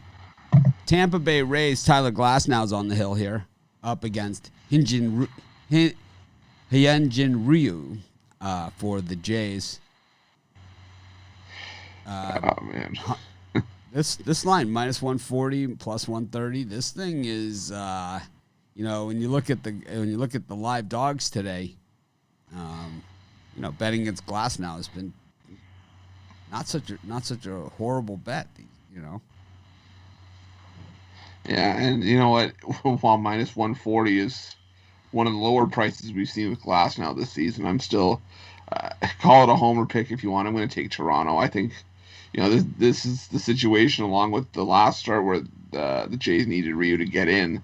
Tampa Bay Rays. Tyler Glasnow's on the hill here, up against Hyunjin Ryu for the Jays. Oh man, this line minus 140 plus 130. This thing is, when you look at the live dogs today, betting against Glasnow has been not such a horrible bet. Yeah, and you know what? While minus 140 is one of the lower prices we've seen with Glasnow this season, I'm still call it a homer pick if you want. I'm going to take Toronto. I think this is the situation along with the last start where the Jays needed Ryu to get in.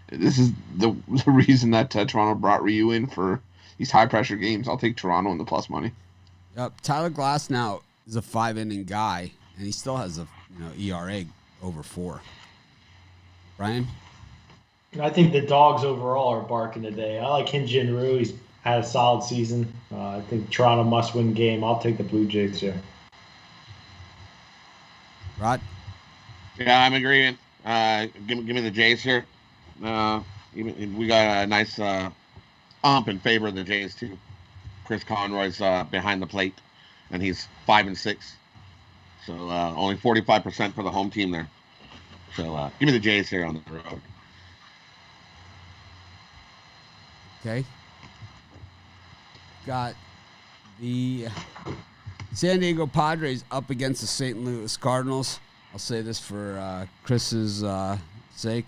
This is the reason that Toronto brought Ryu in for these high pressure games. I'll take Toronto in the plus money. Yep, Tyler Glasnow is a 5-inning guy, and he still has a ERA over 4. Brian? I think the dogs overall are barking today. I like Hyunjin Ryu. He's had a solid season. I think Toronto must win game. I'll take the Blue Jays here. Rod? Yeah, I'm agreeing. Give me the Jays here. We got a nice ump in favor of the Jays too. Chris Conroy's behind the plate, and he's 5-6. So only 45% for the home team there. So give me the Jays here on the road. Okay. Got the San Diego Padres up against the St. Louis Cardinals. I'll say this for Chris's sake.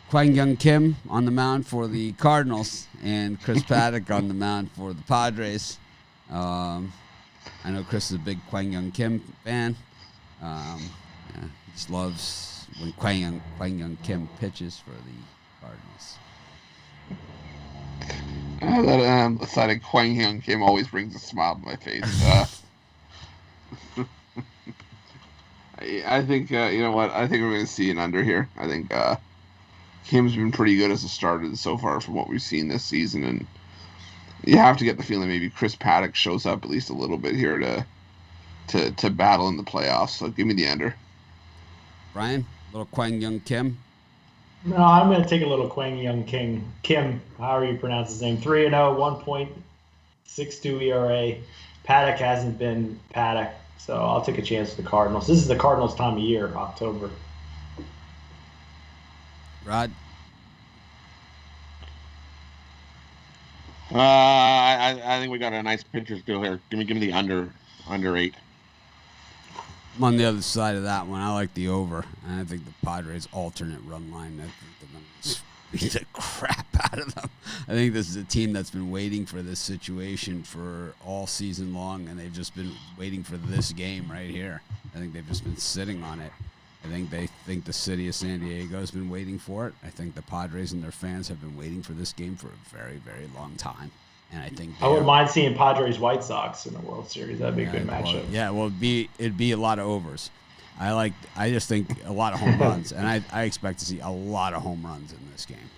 Kwang Young Kim on the mound for the Cardinals and Chris Paddock on the mound for the Padres. I know Chris is a big Kwang Young Kim fan. He just loves when Kwang Young Kim pitches for the Cardinals. That side of Kwang Hyun Kim always brings a smile to my face. I think you know what? I think we're going to see an under here. I think Kim's been pretty good as a starter so far from what we've seen this season, and you have to get the feeling maybe Chris Paddock shows up at least a little bit here to battle in the playoffs. So give me the under. Brian, little Kwang Young Kim. No, I'm going to take a little Kwang Young Kim, however you pronounce his name. 3-0, 1.62 ERA. Paddock hasn't been Paddock, so I'll take a chance with the Cardinals. This is the Cardinals' time of year, October. Rod? I think we got a nice pitcher's deal here. Give me the under 8. I'm on the other side of that one. I like the over, and I think the Padres' alternate run line, I think they're going to beat the crap out of them. I think this is a team that's been waiting for this situation for all season long, and they've just been waiting for this game right here. I think they've just been sitting on it. I think they think the city of San Diego has been waiting for it. I think the Padres and their fans have been waiting for this game for a very, very long time. And I think I wouldn't mind seeing Padres White Sox in the World Series. That'd be a good matchup. It'd be a lot of overs. I just think a lot of home runs, and I expect to see a lot of home runs in this game.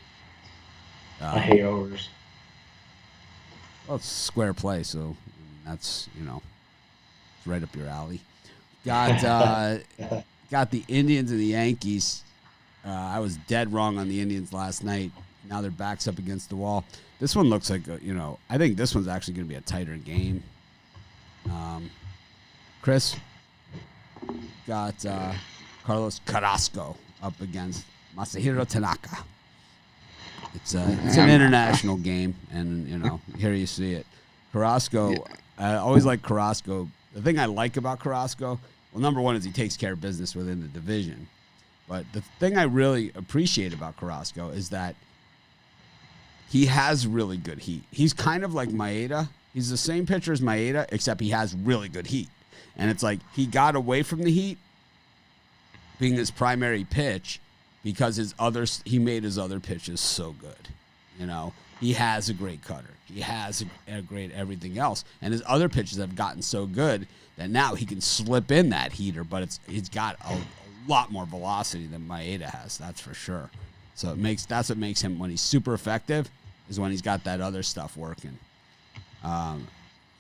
I hate overs. Well, it's square play, so that's it's right up your alley. Got the Indians and the Yankees. I was dead wrong on the Indians last night. Now their backs up against the wall. This one looks like, I think this one's actually going to be a tighter game. Chris got Carlos Carrasco up against Masahiro Tanaka. It's an international game, and, here you see it. Carrasco, I always like Carrasco. The thing I like about Carrasco, well, number one is he takes care of business within the division. But the thing I really appreciate about Carrasco is that he has really good heat. He's kind of like Maeda. He's the same pitcher as Maeda, except he has really good heat. And it's like he got away from the heat being his primary pitch because he made his other pitches so good. he has a great cutter. He has a great everything else. And his other pitches have gotten so good that now he can slip in that heater, but he's got a lot more velocity than Maeda has, that's for sure. So that's what makes him, when he's super effective, is when he's got that other stuff working.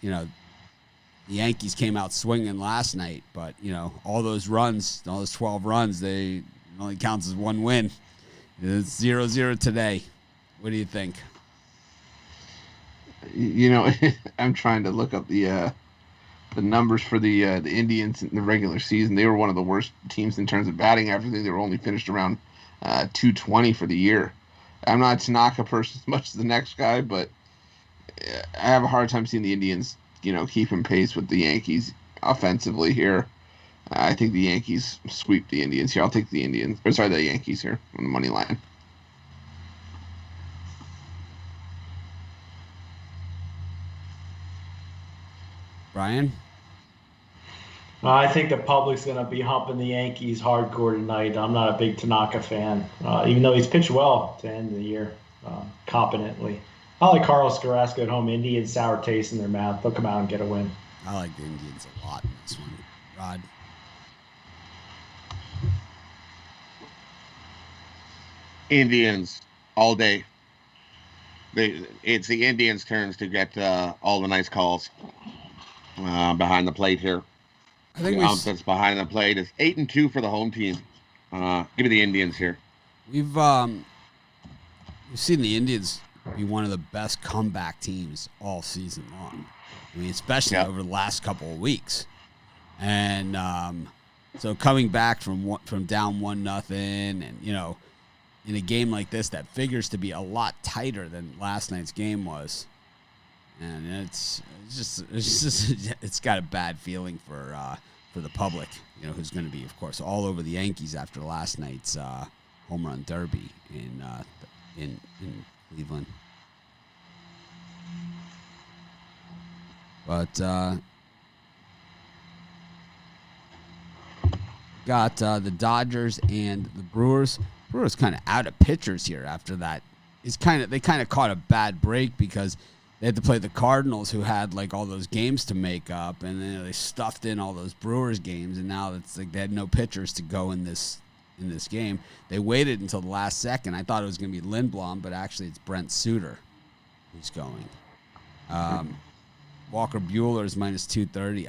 The Yankees came out swinging last night, but, all those 12 runs, it only counts as one win. It's 0-0 today. What do you think? I'm trying to look up the numbers for the Indians in the regular season. They were one of the worst teams in terms of batting average. They were only finished around 220 for the year. I'm not a Tanaka person as much as the next guy, but I have a hard time seeing the Indians, keeping pace with the Yankees offensively here. I think the Yankees sweep the Indians here. I'll take the Yankees here on the money line. Brian? I think the public's going to be humping the Yankees hardcore tonight. I'm not a big Tanaka fan, even though he's pitched well to end the year competently. I like Carlos Carrasco at home. Indians sour taste in their mouth. They'll come out and get a win. I like the Indians a lot in this one. Rod? Indians all day. It's the Indians' turns to get all the nice calls behind the plate here. I think the ump that's behind the plate is 8-2 for the home team. Give me the Indians here. We've seen the Indians be one of the best comeback teams all season long. I mean, especially over the last couple of weeks. And so coming back from down 1-0, and in a game like this that figures to be a lot tighter than last night's game was, and it's got a bad feeling for the public, who's going to be, of course, all over the Yankees after last night's home run derby in Cleveland. But got the Dodgers and the Brewers. Brewers kind of out of pitchers here after that. They kind of caught a bad break because they had to play the Cardinals, who had like all those games to make up, and then they stuffed in all those Brewers games, and now it's like they had no pitchers to go in this game. They waited until the last second. I thought it was going to be Lindblom, but actually it's Brent Suter who's going. Walker Buehler is minus 230.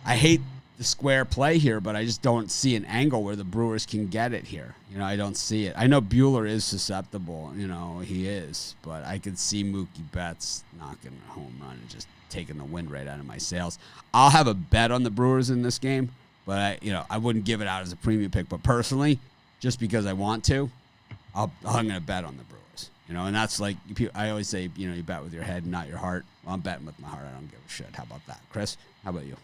I hate the square play here, but I just don't see an angle where the Brewers can get it here. I don't see it. I know Buehler is susceptible. He is, but I could see Mookie Betts knocking a home run and just taking the wind right out of my sails. I'll have a bet on the Brewers in this game, but I wouldn't give it out as a premium pick. But personally, just because I want to, I'm going to bet on the Brewers. And that's like, I always say, you bet with your head, not your heart. Well, I'm betting with my heart. I don't give a shit. How about that? Chris, how about you?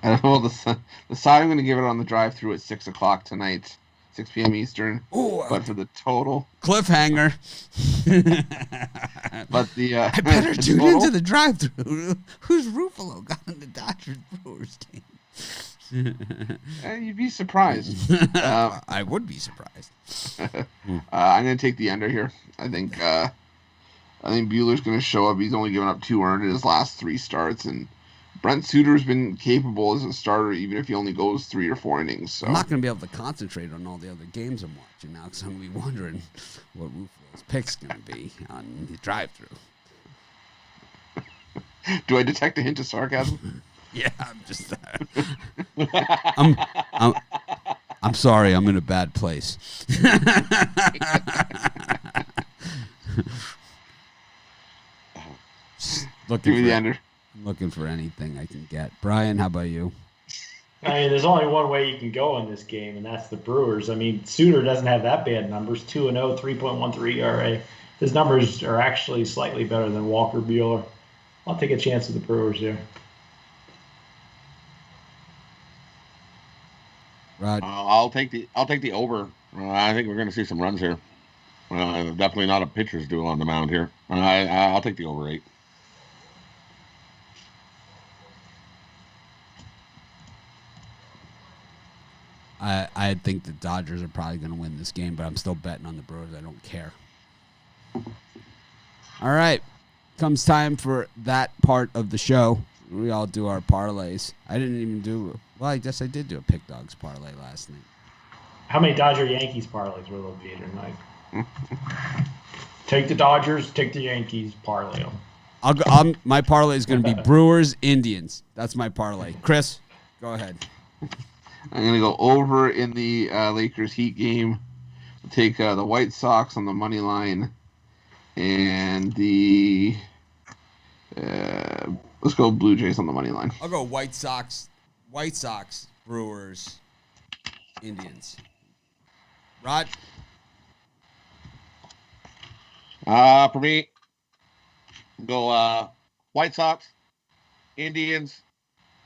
I don't know. The side I'm going to give it on the drive-through at 6 o'clock tonight, 6 p.m. Eastern. Ooh, but for the total cliffhanger. But the I better tune into the drive-through. Who's Ruffalo got in the Dodgers Brewers game? You'd be surprised. I would be surprised. I'm going to take the under here. I think Buehler's going to show up. He's only given up 2 earned in his last 3 starts, and Brent Suter's been capable as a starter, even if he only goes 3 or 4 innings. So I'm not going to be able to concentrate on all the other games I'm watching now, because I'm going to be wondering what Ruffalo's pick's going to be on the drive-through. Do I detect a hint of sarcasm? Yeah, I'm just. I'm sorry. I'm in a bad place. Looking for anything I can get. Brian, how about you? I mean, there's only one way you can go in this game, and that's the Brewers. I mean, Suter doesn't have that bad numbers. 2-0, 3.13 ERA. His numbers are actually slightly better than Walker Buehler. I'll take a chance with the Brewers here. Rod. I'll take the over. I think we're going to see some runs here. Definitely not a pitcher's duel on the mound here. I'll take the over 8. I think the Dodgers are probably going to win this game, but I'm still betting on the Brewers. I don't care. All right. Comes time for that part of the show. We all do our parlays. I didn't even do, well, I guess I did do a Pick Dogs parlay last night. How many Dodger-Yankees parlays will there be tonight? Take the Dodgers, take the Yankees, parlay them. My parlay is going to be Brewers, Indians. That's my parlay. Chris, go ahead. I'm going to go over in the Lakers Heat game. Take the White Sox on the money line. And the let's go Blue Jays on the money line. I'll go White Sox, Brewers, Indians. Rod? For me, go White Sox, Indians,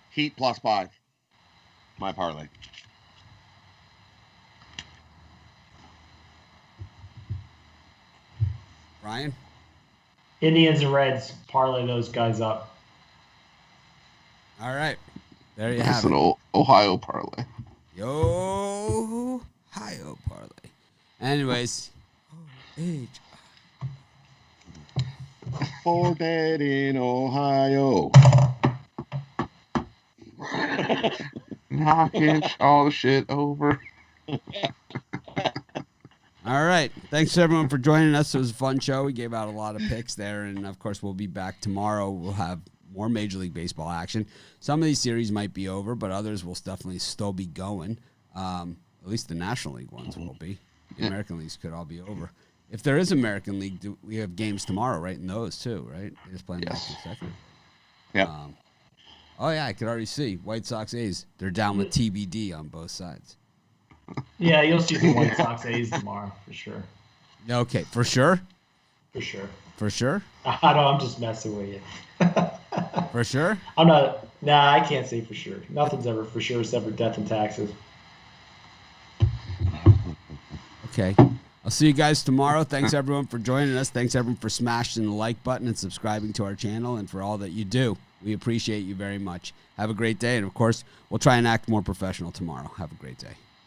Heat +5. My parlay. Ryan? Indians and Reds, parlay those guys up. All right. There you have It's it. an Ohio parlay. Ohio parlay. Anyways. For dead in Ohio. Knocking all the shit over. All right. Thanks, everyone, for joining us. It was a fun show. We gave out a lot of picks there. And, of course, we'll be back tomorrow. We'll have more Major League Baseball action. Some of these series might be over, but others will definitely still be going. At least the National League ones will be. The American Leagues could all be over. If there is American League, we have games tomorrow, right? In those, too, right? They just play them back to second. Yeah. Oh, yeah, I could already see. White Sox A's, they're down with TBD on both sides. Yeah, you'll see the White Sox A's tomorrow for sure. Okay, for sure? For sure. For sure? I know, I'm just messing with you. For sure? I'm not. Nah, I can't say for sure. Nothing's ever for sure except for death and taxes. Okay. I'll see you guys tomorrow. Thanks, everyone, for joining us. Thanks, everyone, for smashing the like button and subscribing to our channel and for all that you do. We appreciate you very much. Have a great day. And, of course, we'll try and act more professional tomorrow. Have a great day.